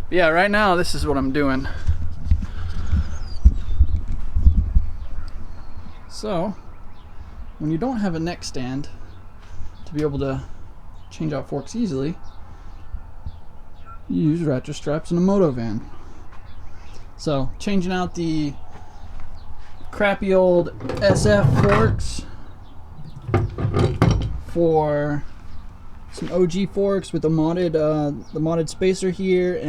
But yeah, right now this is what I'm doing. So when you don't have a neck stand to be able to change out forks easily, you use ratchet straps in a moto van. So changing out the crappy old SF forks for some OG forks with the modded spacer here,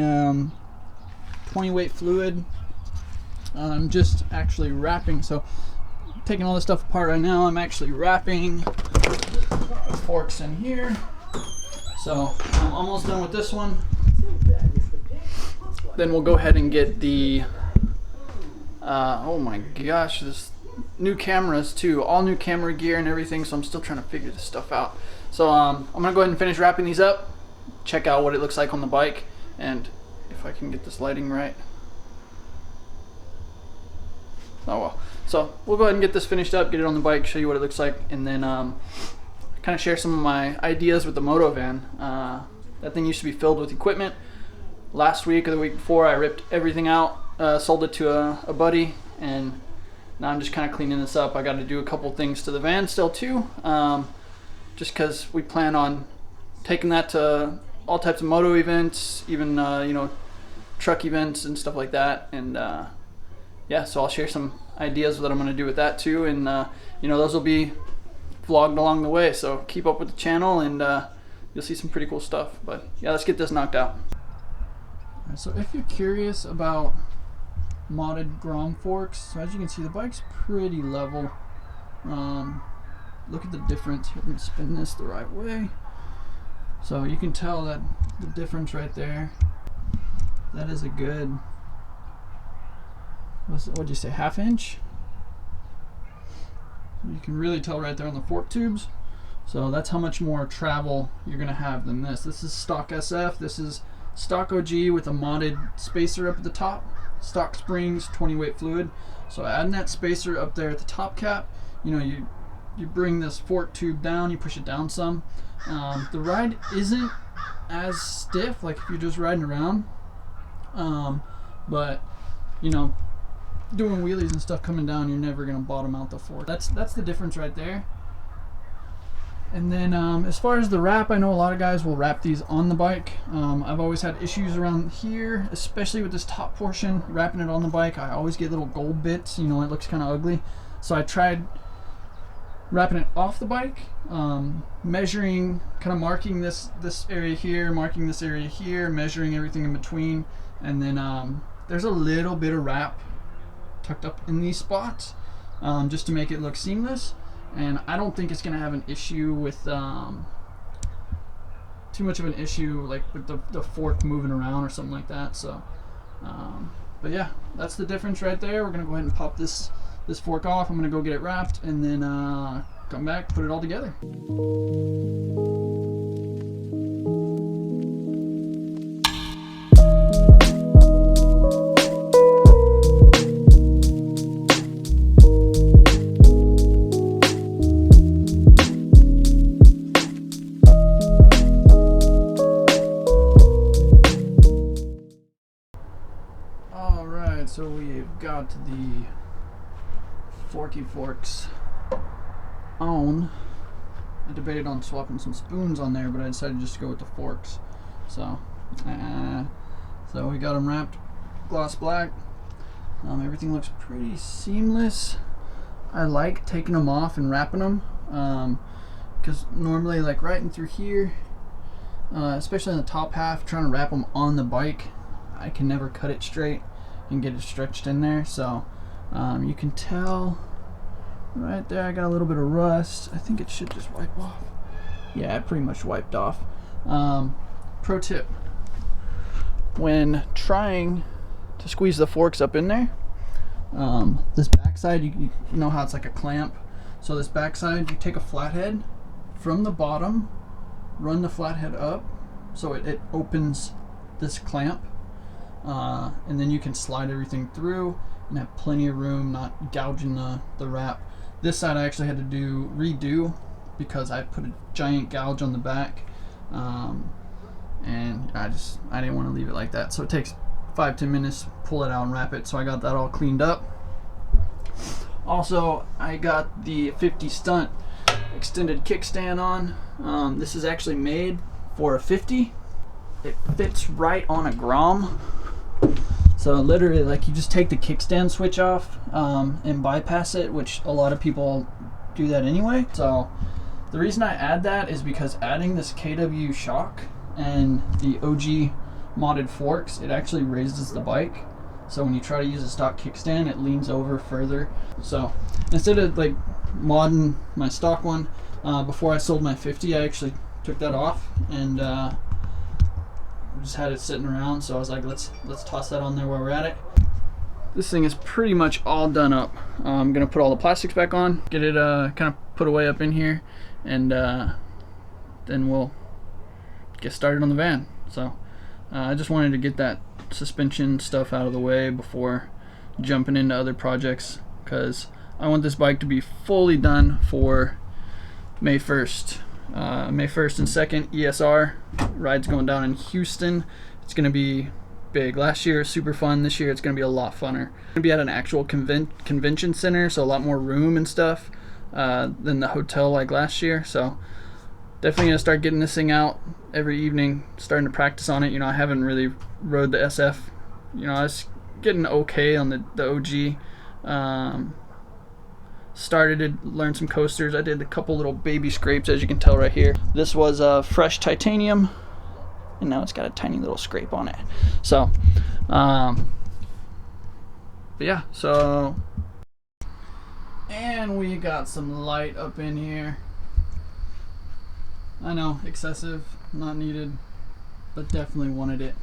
20 weight fluid. I'm just actually wrapping, so taking all this stuff apart right now. I'm actually wrapping the forks in here. So I'm almost done with this one. Then we'll go ahead and get the oh my gosh, this new cameras too, all new camera gear and everything, so I'm still trying to figure this stuff out. So I'm gonna go ahead and finish wrapping these up, check out what it looks like on the bike, and if I can get this lighting right. Oh well. So we'll go ahead and get this finished up, get it on the bike, show you what it looks like, and then kind of share some of my ideas with the moto van. That thing used to be filled with equipment. Last week or the week before, I ripped everything out, sold it to a buddy, and now I'm just kind of cleaning this up. I got to do a couple things to the van still too, just because we plan on taking that to all types of moto events, even you know, truck events and stuff like that. And yeah, so I'll share some ideas of what I'm going to do with that too, and you know, those will be vlogged along the way, so keep up with the channel, and you'll see some pretty cool stuff. But yeah, let's get this knocked out. So if you're curious about modded Grom forks, so as you can see, the bike's pretty level. Look at the difference. Let me spin this the right way. So you can tell that the difference right there. That is a good, what'd you say, ½ inch? You can really tell right there on the fork tubes. So that's how much more travel you're gonna have than this. This is stock SF. This is stock OG with a modded spacer up at the top. Stock springs, 20 weight fluid. So adding that spacer up there at the top cap, you know, you bring this fork tube down, you push it down some. The ride isn't as stiff like if you're just riding around, but you know, doing wheelies and stuff coming down, you're never gonna bottom out the fork. That's the difference right there. And then as far as the wrap, I know a lot of guys will wrap these on the bike. I've always had issues around here, especially with this top portion, wrapping it on the bike. I always get little gold bits, you know, it looks kind of ugly. So I tried wrapping it off the bike, measuring, kind of marking this area here, marking this area here, measuring everything in between, and then there's a little bit of wrap tucked up in these spots, just to make it look seamless. And I don't think it's gonna have an issue with too much of an issue like with the fork moving around or something like that. So but yeah, that's the difference right there. We're gonna go ahead and pop this fork off. I'm gonna go get it wrapped, and then come back, put it all together. So we've got the forky forks on. I debated on swapping some spoons on there, but I decided just to go with the forks. So so we got them wrapped gloss black. Everything looks pretty seamless. I like taking them off and wrapping them, because normally, like right in through here, especially in the top half, trying to wrap them on the bike, I can never cut it straight and get it stretched in there. So you can tell right there I got a little bit of rust. I think it should just wipe off. Yeah, it pretty much wiped off. Pro tip, when trying to squeeze the forks up in there, this backside, you know how it's like a clamp, so this backside, you take a flathead from the bottom, run the flathead up so it opens this clamp, and then you can slide everything through and have plenty of room, not gouging the wrap. This side I actually had to redo because I put a giant gouge on the back, and I didn't want to leave it like that. So it takes 5-10 minutes, pull it out and wrap it. So I got that all cleaned up. Also, I got the 50 stunt extended kickstand on. This is actually made for a 50. It fits right on a Grom. So literally, like, you just take the kickstand switch off and bypass it, which a lot of people do that anyway. So the reason I add that is because adding this KW shock and the OG modded forks, it actually raises the bike. So when you try to use a stock kickstand, it leans over further. So instead of like modding my stock one, before I sold my 50, I actually took that off and just had it sitting around. So I was like, let's toss that on there while we're at it. This thing is pretty much all done up. I'm gonna put all the plastics back on, get it kind of put away up in here, and then we'll get started on the van. So I just wanted to get that suspension stuff out of the way before jumping into other projects, because I want this bike to be fully done for May 1st. May 1st and 2nd, ESR ride's going down in Houston. It's going to be big. Last year, super fun. This year, it's going to be a lot funner. It's going to be at an actual convention center, so a lot more room and stuff than the hotel like last year. So definitely going to start getting this thing out every evening, starting to practice on it. You know, I haven't really rode the SF. You know, I was getting okay on the OG. Started to learn some coasters. I did a couple little baby scrapes, as you can tell right here. This was fresh titanium, and now it's got a tiny little scrape on it. So, but yeah, so, and we got some light up in here. I know, excessive, not needed, but definitely wanted it.